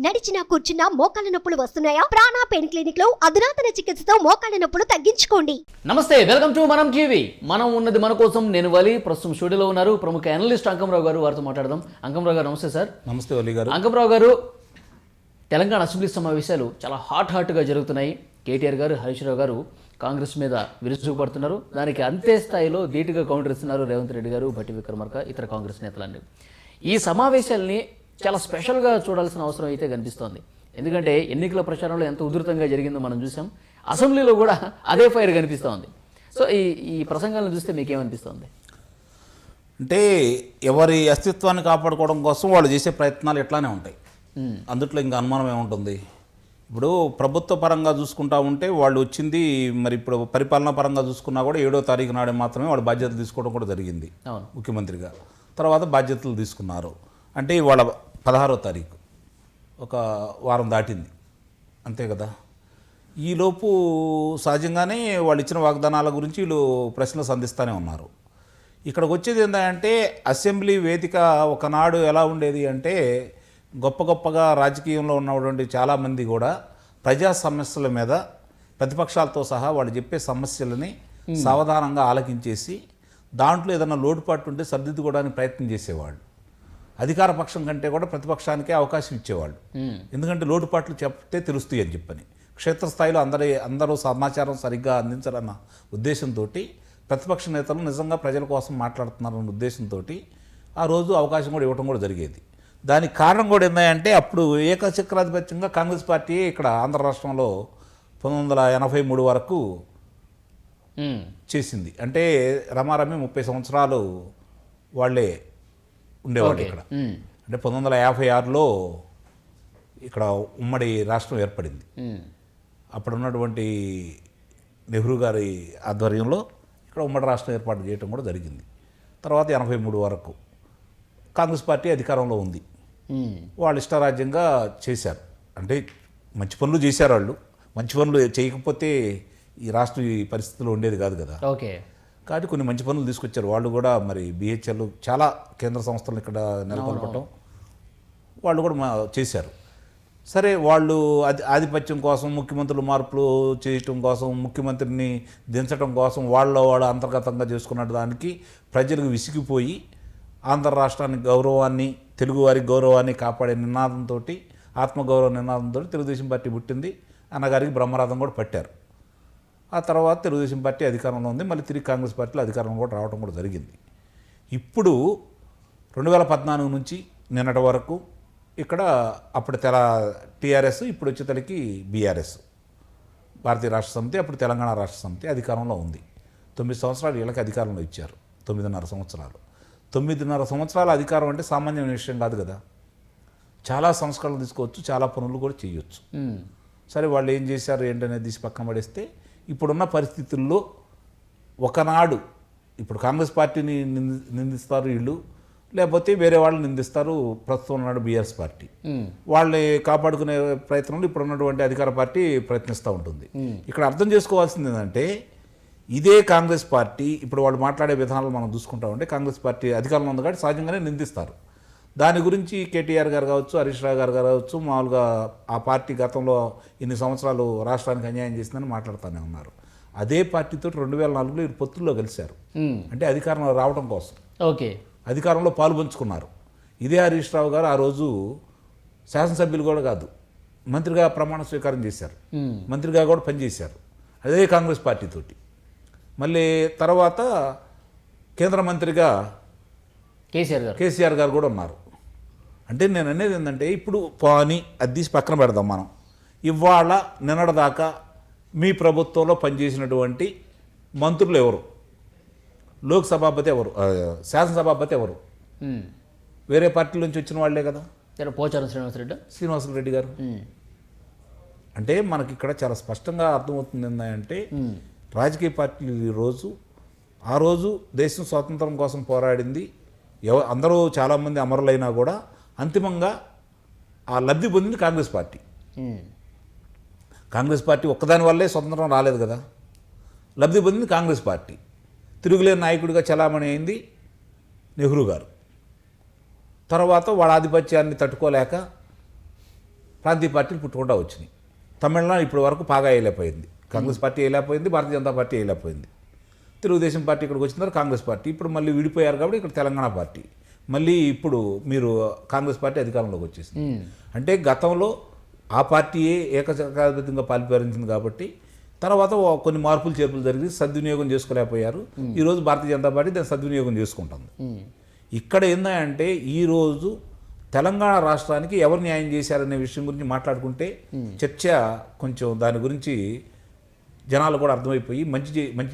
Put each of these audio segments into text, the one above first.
నడిచినా కూర్చున్నా మోకాళ్ళ నొప్పులు వస్తున్నాయా? ప్రాణ పెయిన్ క్లినిక్ లో అధునాతన చికిత్సతో మోకాళ్ళ నొప్పులు తగ్గించుకోండి. నమస్తే, వెల్కమ్ టు మనం టీవీ. మనం ఉన్నది మన కోసం. నేను వలి. ప్రస్తుతం స్టూడియోలో ఉన్నారు ప్రముఖ అనలిస్ట్ అంకంరావు గారు. వారితో మాట్లాడదాం. అంకంరావు గారు నమస్తే సార్. నమస్తే వలి గారు. అంకంరావు గారు, తెలంగాణ అసెంబ్లీ సమావేశాలు చాలా హాట్గా జరుగుతున్నాయి. కేటీఆర్ గారు, హరీష్ రావు గారు కాంగ్రెస్ మీద విరుచుకుపడుతున్నారు. దానికి అంతే స్థాయిలో ధీటుగా కౌంటర్ ఇస్తున్నారు రేవంత్ రెడ్డి గారు, భట్టి విక్రమార్క, ఇతర కాంగ్రెస్ నేతలన్నీ. ఈ సమావేశాల్ని చాలా స్పెషల్గా చూడాల్సిన అవసరం అయితే కనిపిస్తోంది. ఎందుకంటే ఎన్నికల ప్రచారంలో ఎంత ఉధృతంగా జరిగిందో మనం చూసాం. అసెంబ్లీలో కూడా అదే ఫైర్ కనిపిస్తోంది. సో ఈ ప్రసంగాలను చూస్తే మీకేమనిపిస్తోంది? అంటే ఎవరి అస్తిత్వాన్ని కాపాడుకోవడం కోసం వాళ్ళు చేసే ప్రయత్నాలు ఎట్లానే ఉంటాయి. అందుట్లో ఇంకా అనుమానం ఏముంటుంది? ఇప్పుడు ప్రభుత్వ పరంగా చూసుకుంటా ఉంటే వాళ్ళు వచ్చింది, మరి ఇప్పుడు పరిపాలనా పరంగా చూసుకున్నా కూడా 7వ తారీఖు నాడే మాత్రమే వాళ్ళు బాధ్యతలు తీసుకోవడం కూడా జరిగింది ముఖ్యమంత్రిగా. తర్వాత బాధ్యతలు తీసుకున్నారు. అంటే వాళ్ళ 16వ తారీఖు, ఒక వారం దాటింది అంతే కదా. ఈలోపు సహజంగానే వాళ్ళు ఇచ్చిన వాగ్దానాల గురించి వీళ్ళు ప్రశ్నలు సంధిస్తూనే ఉన్నారు. ఇక్కడికి వచ్చేది ఏంటంటే అసెంబ్లీ వేదిక ఒకనాడు ఎలా ఉండేది అంటే, గొప్పగా రాజకీయంలో ఉన్నటువంటి చాలామంది కూడా ప్రజా సమస్యల మీద ప్రతిపక్షాలతో సహా వాళ్ళు చెప్పే సమస్యలని సావధానంగా ఆలకించేసి దాంట్లో ఏదైనా లోటుపాటు ఉంటే సర్దిద్దుకోవడానికి ప్రయత్నం చేసేవాళ్ళు. అధికార పక్షం కంటే కూడా ప్రతిపక్షానికే అవకాశం ఇచ్చేవాళ్ళు. ఎందుకంటే లోటుపాట్లు చెప్తే తెలుస్తాయి అని చెప్పని. క్షేత్రస్థాయిలో అందరూ సమాచారం సరిగ్గా అందించాలన్న ఉద్దేశంతో ప్రతిపక్ష నేతలు నిజంగా ప్రజల కోసం మాట్లాడుతున్నారన్న ఉద్దేశంతో ఆ రోజు అవకాశం కూడా ఇవ్వడం కూడా జరిగేది. దానికి కారణం కూడా ఏంటంటే, అప్పుడు ఏకచక్రాధిపత్యంగా కాంగ్రెస్ పార్టీ ఇక్కడ ఆంధ్ర రాష్ట్రంలో 1983 వరకు చేసింది. అంటే రమారమి 30 సంవత్సరాలు వాళ్ళే ఉండేవాళ్ళు ఇక్కడ. అంటే 1956లో ఇక్కడ ఉమ్మడి రాష్ట్రం ఏర్పడింది. అప్పుడు ఉన్నటువంటి నెహ్రూ గారి ఆధ్వర్యంలో ఇక్కడ ఉమ్మడి రాష్ట్రం ఏర్పాటు చేయడం కూడా జరిగింది. తర్వాత 83 వరకు కాంగ్రెస్ పార్టీ అధికారంలో ఉంది. వాళ్ళు ఇష్టారాజ్యంగా చేశారు. అంటే మంచి పనులు చేశారు వాళ్ళు. మంచి పనులు చేయకపోతే ఈ రాష్ట్రం ఈ పరిస్థితిలో ఉండేది కాదు కదా. ఓకే. కాబట్టి కొన్ని మంచి పనులు తీసుకొచ్చారు వాళ్ళు కూడా. మరి బిహెచ్ఎల్ చాలా కేంద్ర సంస్థలు ఇక్కడ నెలకొల్పటం వాళ్ళు కూడా చేశారు. సరే, వాళ్ళు ఆధిపత్యం కోసం, ముఖ్యమంత్రులు మార్పులు చేయటం కోసం, ముఖ్యమంత్రిని దించడం కోసం వాళ్ళు అంతర్గతంగా చేసుకున్న దానికి ప్రజలకు విసిగిపోయి ఆంధ్ర రాష్ట్రానికి గౌరవాన్ని, తెలుగువారి గౌరవాన్ని కాపాడే నినాదంతో, ఆత్మగౌరవ నినాదంతో తెలుగుదేశం పార్టీ పుట్టింది. అన్నగారికి బ్రహ్మరథం కూడా పట్టారు. ఆ తర్వాత తెలుగుదేశం పార్టీ అధికారంలో ఉంది. మళ్ళీ తిరిగి కాంగ్రెస్ పార్టీలో అధికారంలో కూడా రావడం కూడా జరిగింది. ఇప్పుడు 2014 నుంచి నిన్నటి వరకు ఇక్కడ అప్పుడు టీఆర్ఎస్, ఇప్పుడు వచ్చేతలకి బీఆర్ఎస్, భారతీయ రాష్ట్ర సమితి, అప్పుడు తెలంగాణ రాష్ట్ర సమితి అధికారంలో ఉంది. 9 సంవత్సరాలు వీళ్ళకి అధికారంలో ఇచ్చారు. 9.5 సంవత్సరాలు. 9.5 సంవత్సరాల అధికారం అంటే సామాన్యమైన విషయం కాదు కదా. చాలా సంస్కరణలు తీసుకోవచ్చు, చాలా పనులు కూడా చేయొచ్చు. సరే, వాళ్ళు ఏం చేశారు ఏంటనేది తీసి పక్కన పడేస్తే, ఇప్పుడున్న పరిస్థితుల్లో ఒకనాడు ఇప్పుడు కాంగ్రెస్ పార్టీని నిందిస్తారు వీళ్ళు, లేకపోతే వేరే వాళ్ళు నిందిస్తారు ప్రస్తుతం ఉన్నాడు బీఆర్ఎస్ పార్టీ. వాళ్ళని కాపాడుకునే ప్రయత్నంలో ఇప్పుడు ఉన్నటువంటి అధికార పార్టీ ప్రయత్నిస్తూ ఉంటుంది. ఇక్కడ అర్థం చేసుకోవాల్సింది ఏంటంటే, ఇదే కాంగ్రెస్ పార్టీ ఇప్పుడు వాళ్ళు మాట్లాడే విధానాలు మనం చూసుకుంటామంటే, కాంగ్రెస్ పార్టీ అధికారంలో ఉంది కాబట్టి సహజంగానే నిందిస్తారు. దాని గురించి కేటీఆర్ గారు కావచ్చు, హరీష్ రావు గారు కావచ్చు, మామూలుగా ఆ పార్టీ గతంలో ఇన్ని సంవత్సరాలు రాష్ట్రానికి అన్యాయం చేసిందని మాట్లాడుతూనే ఉన్నారు. అదే పార్టీతో 2004లో వీరు పొత్తుల్లో కలిశారు. అంటే అధికారంలో రావడం కోసం, ఓకే, అధికారంలో పాలు పంచుకున్నారు. ఇదే హరీష్ రావు గారు ఆ రోజు శాసనసభ్యులు కూడా కాదు, మంత్రిగా ప్రమాణ స్వీకారం చేశారు. మంత్రిగా కూడా పనిచేశారు అదే కాంగ్రెస్ పార్టీతోటి. మళ్ళీ తర్వాత కేంద్ర మంత్రిగా కేసీఆర్ గారు కూడా ఉన్నారు. అంటే నేను అనేది ఏంటంటే, ఇప్పుడు పోనీ అది తీసి పక్కన పెడదాం మనం. ఇవాళ నిన్నటిదాకా మీ ప్రభుత్వంలో పనిచేసినటువంటి మంత్రులు ఎవరు? లోక్సభాపతి ఎవరు? శాసనసభాపతి ఎవరు? వేరే పార్టీల నుంచి వచ్చిన వాళ్ళే కదా. పోచారం శ్రీనివాసరెడ్డి గారు. అంటే మనకి ఇక్కడ చాలా స్పష్టంగా అర్థమవుతుంది ఏంటంటే, రాజకీయ పార్టీలు ఆ రోజు దేశం స్వాతంత్రం కోసం పోరాడింది అందరూ చాలామంది అమరులైనా కూడా అంతిమంగా ఆ లబ్ధి పొందింది కాంగ్రెస్ పార్టీ. కాంగ్రెస్ పార్టీ ఒక్కదాని వల్లే స్వతంత్రం రాలేదు కదా. లబ్ధి పొందింది కాంగ్రెస్ పార్టీ. తిరుగులేని నాయకుడిగా చలామణి అయింది నెహ్రూ గారు. తర్వాత వాళ్ళ ఆధిపత్యాన్ని తట్టుకోలేక ప్రాంతీయ పార్టీలు పుట్టుకుంటా వచ్చినాయి. తమిళనాడు ఇప్పటి వరకు బాగా వేయలేకపోయింది, Congress party వేయలేకపోయింది, Bharatiya Janata party వేయలేకపోయింది. Telugu Desam party ఇక్కడికి వచ్చిన తర్వాత కాంగ్రెస్ పార్టీ, ఇప్పుడు మళ్ళీ విడిపోయారు కాబట్టి ఇక్కడ తెలంగాణ పార్టీ, మళ్ళీ ఇప్పుడు మీరు కాంగ్రెస్ పార్టీ అధికారంలోకి వచ్చేసింది. అంటే గతంలో ఆ పార్టీయే ఏకచాధిపత్యంగా పాలిపరించింది కాబట్టి తర్వాత కొన్ని మార్పులు చేర్పులు జరిగి సద్వినియోగం చేసుకోలేకపోయారు. ఈరోజు భారతీయ జనతా పార్టీ దాన్ని సద్వినియోగం చేసుకుంటుంది. ఇక్కడ ఏంటంటే ఈరోజు తెలంగాణ రాష్ట్రానికి ఎవరు న్యాయం చేశారనే విషయం గురించి మాట్లాడుకుంటే చర్చ కొంచెం దాని గురించి జనాలు కూడా అర్థమైపోయి మంచి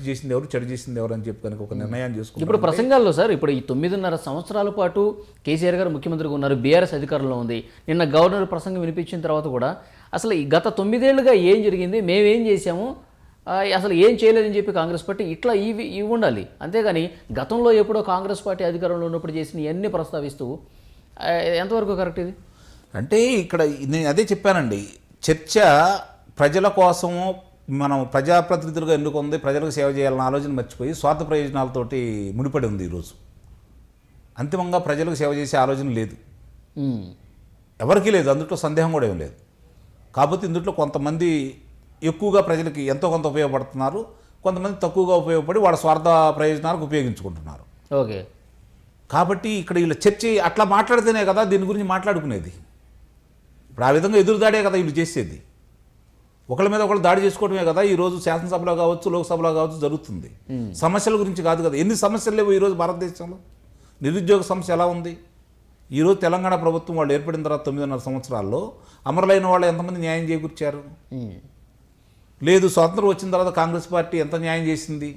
చేసింది ఎవరు, చెడు చేసింది ఎవరు అని చెప్పి కనుక ఒక నిర్ణయాన్ని చేసుకుంటారు. ఇప్పుడు ప్రసంగాల్లో సార్, ఇప్పుడు ఈ 9.5 సంవత్సరాల పాటు కేసీఆర్ గారు ముఖ్యమంత్రిగా ఉన్నారు, బీఆర్ఎస్ అధికారంలో ఉంది. నిన్న గవర్నర్ ప్రసంగం వినిపించిన తర్వాత కూడా అసలు ఈ గత 9 ఏళ్లుగా ఏం జరిగింది, మేమేం చేశాము, అసలు ఏం చేయలేదని చెప్పి కాంగ్రెస్ పార్టీ ఇట్లా ఇవి ఉండాలి. అంతేగాని గతంలో ఎప్పుడో కాంగ్రెస్ పార్టీ అధికారంలో ఉన్నప్పుడు చేసిన ఇవన్నీ ప్రస్తావిస్తూ ఎంతవరకు కరెక్ట్ ఇది? అంటే ఇక్కడ నేను అదే చెప్పానండి, చర్చ ప్రజల కోసము మనం ప్రజాప్రతినిధులుగా ఎన్నుకుంది, ప్రజలకు సేవ చేయాలన్న ఆలోచన మర్చిపోయి స్వార్థ ప్రయోజనాలతోటి ముడిపడి ఉంది ఈరోజు. అంతిమంగా ప్రజలకు సేవ చేసే ఆలోచన లేదు, ఎవరికీ లేదు, అందులో సందేహం కూడా ఏం లేదు. కాకపోతే ఇందులో కొంతమంది ఎక్కువగా ప్రజలకి ఎంతో కొంత ఉపయోగపడుతున్నారు, కొంతమంది తక్కువగా ఉపయోగపడి వాళ్ళ స్వార్థ ప్రయోజనాలకు ఉపయోగించుకుంటున్నారు. ఓకే, కాబట్టి ఇక్కడ వీళ్ళ చర్చ అట్లా మాట్లాడితేనే కదా దీని గురించి మాట్లాడుకునేది. ఇప్పుడు ఆ విధంగా ఎదురుదాడే కదా వీళ్ళు చేసేది, ఒకళ్ళ మీద ఒకళ్ళు దాడి చేసుకోవడమే కదా ఈరోజు శాసనసభలో కావచ్చు, లోక్సభలో కావచ్చు జరుగుతుంది. సమస్యల గురించి కాదు కదా. ఎన్ని సమస్యలు లేవు ఈరోజు భారతదేశంలో. నిరుద్యోగ సమస్య ఎలా ఉంది ఈరోజు? తెలంగాణ ప్రభుత్వం వాళ్ళు ఏర్పడిన తర్వాత 9.5 సంవత్సరాల్లో అమరులైన వాళ్ళు ఎంతమంది న్యాయం చేకూర్చారు? లేదు. స్వతంత్రం వచ్చిన తర్వాత కాంగ్రెస్ పార్టీ ఎంత న్యాయం చేసింది?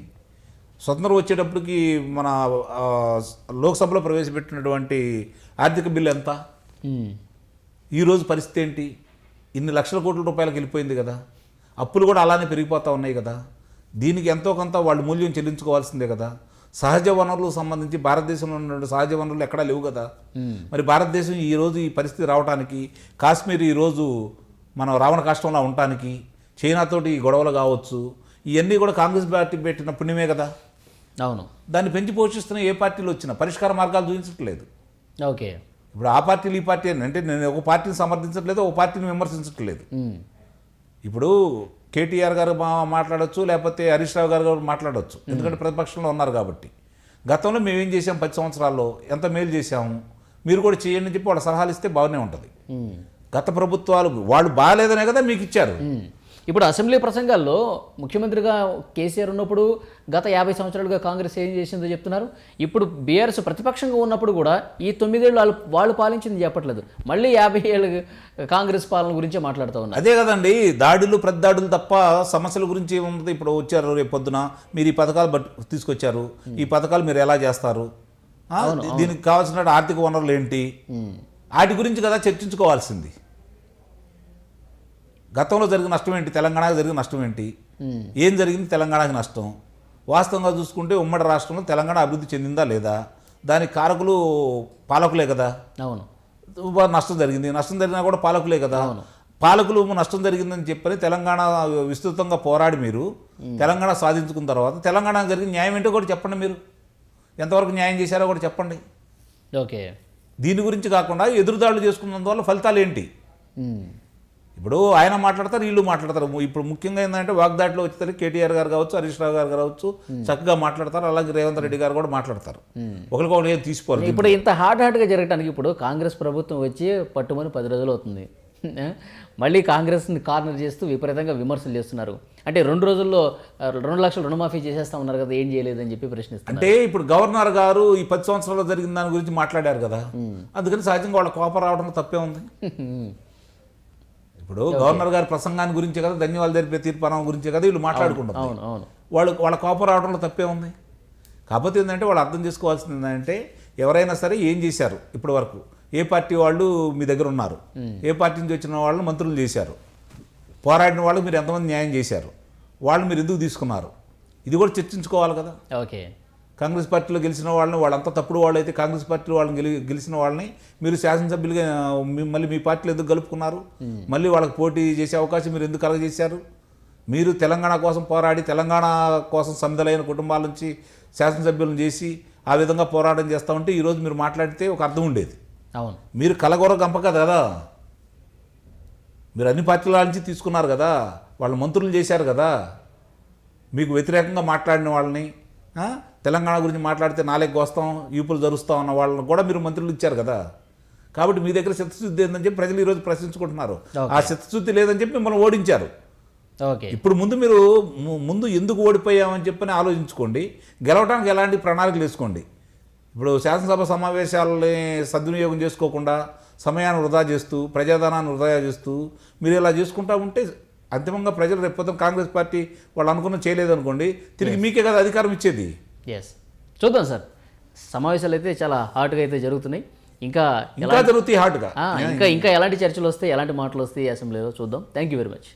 స్వతంత్రం వచ్చేటప్పటికి మన లోక్సభలో ప్రవేశపెట్టినటువంటి ఆర్థిక బిల్లు ఎంత? ఈరోజు పరిస్థితి ఏంటి? ఇన్ని లక్షల కోట్ల రూపాయలకు వెళ్ళిపోయింది కదా. అప్పులు కూడా అలానే పెరిగిపోతూ ఉన్నాయి కదా. దీనికి ఎంతో కొంత వాళ్ళు మూల్యం చెల్లించుకోవాల్సిందే కదా. సహజ వనరులకు సంబంధించి భారతదేశంలో ఉన్న సహజ వనరులు ఎక్కడా లేవు కదా. మరి భారతదేశం ఈరోజు ఈ పరిస్థితి రావడానికి, కాశ్మీర్ ఈరోజు మనం రావణ కాష్టంలో ఉండటానికి, చైనాతోటి గొడవలు కావచ్చు, ఇవన్నీ కూడా కాంగ్రెస్ పార్టీ పెట్టిన పుణ్యమే కదా. అవును. దాన్ని పెంచి పోషిస్తున్న ఏ పార్టీలు వచ్చినా పరిష్కార మార్గాలు చూపించట్లేదు. ఓకే, ఇప్పుడు ఆ పార్టీలు ఈ పార్టీ అని అంటే నేను ఒక పార్టీని సమర్థించట్లేదు, ఒక పార్టీని విమర్శించట్లేదు. ఇప్పుడు కేటీఆర్ గారు మాట్లాడచ్చు, లేకపోతే హరీష్ రావు గారు మాట్లాడవచ్చు, ఎందుకంటే ప్రతిపక్షంలో ఉన్నారు కాబట్టి. గతంలో మేమేం చేసాం 10 సంవత్సరాల్లో, ఎంత మేలు చేశాము, మీరు కూడా చేయండి అని చెప్పి వాళ్ళ సలహాలు ఇస్తే బాగానే ఉంటుంది. గత ప్రభుత్వాలు వాళ్ళు బాగాలేదనే కదా మీకు ఇచ్చారు. ఇప్పుడు అసెంబ్లీ ప్రసంగాల్లో ముఖ్యమంత్రిగా కేసీఆర్ ఉన్నప్పుడు గత 50 సంవత్సరాలుగా కాంగ్రెస్ ఏం చేసిందో చెప్తున్నారు. ఇప్పుడు బీఆర్ఎస్ ప్రతిపక్షంగా ఉన్నప్పుడు కూడా ఈ 9 ఏళ్ళు వాళ్ళు పాలించింది చెప్పట్లేదు, మళ్ళీ 50 ఏళ్ళు కాంగ్రెస్ పాలన గురించే మాట్లాడుతూ ఉన్నారు. అదే కదండి, దాడులు ప్రతిదాడులు తప్ప సమస్యల గురించి ఏముంటుంది? ఇప్పుడు వచ్చారు, రేపు పొద్దున మీరు ఈ పథకాలు తీసుకొచ్చారు, ఈ పథకాలు మీరు ఎలా చేస్తారు, దీనికి కావాల్సిన ఆర్థిక వనరులు ఏంటి, వాటి గురించి కదా చర్చించుకోవాల్సింది. గతంలో జరిగిన నష్టం ఏంటి, తెలంగాణకు జరిగిన నష్టం ఏంటి, ఏం జరిగింది తెలంగాణకి నష్టం? వాస్తవంగా చూసుకుంటే ఉమ్మడి రాష్ట్రంలో తెలంగాణ అభివృద్ధి చెందిందా లేదా? దానికి కారకులు పాలకులే కదా. అవును. నష్టం జరిగినా కూడా పాలకులే కదా. పాలకులు నష్టం జరిగిందని చెప్పని తెలంగాణ విస్తృతంగా పోరాడి మీరు తెలంగాణ సాధించుకున్న తర్వాత తెలంగాణకు జరిగిన న్యాయం ఏంటో కూడా చెప్పండి. మీరు ఎంతవరకు న్యాయం చేశారో కూడా చెప్పండి. ఓకే, దీని గురించి కాకుండా ఎదురుదాడులు చేసుకున్నందువల్ల ఫలితాలు ఏంటి? ఇప్పుడు ఆయన మాట్లాడతారు, వీళ్ళు మాట్లాడతారు. ఇప్పుడు ముఖ్యంగా ఏంటంటే వాగ్దాటిలో వచ్చేసరికి కేటీఆర్ గారు కావచ్చు, హరీష్ రావు గారు కావచ్చు చక్కగా మాట్లాడతారు, అలాగే రేవంత్ రెడ్డి గారు కూడా మాట్లాడతారు. ఒకరికొకరు ఏం తీసుకోవాలి. ఇప్పుడు ఇంత హార్డ్గా జరగడానికి ఇప్పుడు కాంగ్రెస్ ప్రభుత్వం వచ్చి పట్టుమని 10 రోజులు అవుతుంది. మళ్ళీ కాంగ్రెస్ని కార్నర్ చేస్తూ విపరీతంగా విమర్శలు చేస్తున్నారు. అంటే 2 రోజుల్లో 2 లక్షలు రుణమాఫీ చేసేస్తా ఉన్నారు కదా, ఏం చేయలేదని చెప్పి ప్రశ్నిస్తున్నారు. అంటే ఇప్పుడు గవర్నర్ గారు ఈ 10 సంవత్సరాల్లో జరిగిన దాని గురించి మాట్లాడారు కదా, అందుకని సహజంగా వాళ్ళ కోపం రావడంలో తప్పే ఉంది. ఇప్పుడు గవర్నర్ గారి ప్రసంగాన్ని గురించే కదా, ధన్యవాదాలు తెలిపే తీర్మానం గురించే కదా వీళ్ళు మాట్లాడుకుంటారు. వాళ్ళ కోపం రావడంలో తప్పే ఉంది. కాకపోతే ఏంటంటే వాళ్ళు అర్థం చేసుకోవాల్సింది ఏంటంటే ఎవరైనా సరే ఏం చేశారు ఇప్పటి వరకు, ఏ పార్టీ వాళ్ళు మీ దగ్గర ఉన్నారు, ఏ పార్టీ నుంచి వచ్చిన వాళ్ళు మంత్రులు చేశారు, పోరాడిన వాళ్ళు మీరు ఎంతమంది న్యాయం చేశారు, వాళ్ళు మీరు ఎందుకు తీసుకున్నారు, ఇది కూడా చర్చించుకోవాలి కదా. ఓకే, కాంగ్రెస్ పార్టీలో గెలిచిన వాళ్ళని, వాళ్ళంతా తప్పుడు వాళ్ళు అయితే కాంగ్రెస్ పార్టీలో వాళ్ళని గెలిచిన వాళ్ళని మీరు శాసనసభ్యులుగా మళ్ళీ మీ పార్టీలో ఎందుకు కలుపుకున్నారు, మళ్ళీ వాళ్ళకి పోటీ చేసే అవకాశం మీరు ఎందుకు కలగజేశారు? మీరు తెలంగాణ కోసం పోరాడి తెలంగాణ కోసం సమిధలైన కుటుంబాల నుంచి శాసనసభ్యులను చేసి ఆ విధంగా పోరాటం చేస్తూ ఉంటే ఈరోజు మీరు మాట్లాడితే ఒక అర్థం ఉండేది. అవును, మీరు కలగొర గంప కదా. మీరు అన్ని పార్టీల నుంచి తీసుకున్నారు కదా, వాళ్ళు మంత్రులు చేశారు కదా, మీకు వ్యతిరేకంగా మాట్లాడిన వాళ్ళని, తెలంగాణ గురించి మాట్లాడితే నాలుగు వస్తాం యూపులు జరుస్తాం అన్న వాళ్ళని కూడా మీరు మంత్రులు ఇచ్చారు కదా. కాబట్టి మీ దగ్గర చిత్తశుద్ధి ఏందని చెప్పి ప్రజలు ఈరోజు ప్రశ్నించుకుంటున్నారు. ఆ చిత్తశుద్ధి లేదని చెప్పి మిమ్మల్ని ఓడించారు. ఓకే, ఇప్పుడు మీరు ముందు ఎందుకు ఓడిపోయామని చెప్పని ఆలోచించుకోండి, గెలవడానికి ఎలాంటి ప్రణాళికలు వేసుకోండి. ఇప్పుడు శాసనసభ సమావేశాలని సద్వినియోగం చేసుకోకుండా సమయాన్ని వృధా చేస్తూ ప్రజాధనాన్ని వృధా చేస్తూ మీరు ఇలా చేసుకుంటా ఉంటే అంతిమంగా ప్రజలు రేపు కాంగ్రెస్ పార్టీ వాళ్ళు అనుకున్న చేయలేదనుకోండి, తిరిగి మీకే కదా అధికారం ఇచ్చేది. ఎస్, చూద్దాం సార్. సమావేశాలు అయితే చాలా హాట్గా అయితే జరుగుతున్నాయి. ఇంకా జరుగుతాయి హాట్గా. ఇంకా ఎలాంటి చర్చలు వస్తాయి, ఎలాంటి మాటలు వస్తాయి అసెంబ్లీలో చూద్దాం. Thank you very much.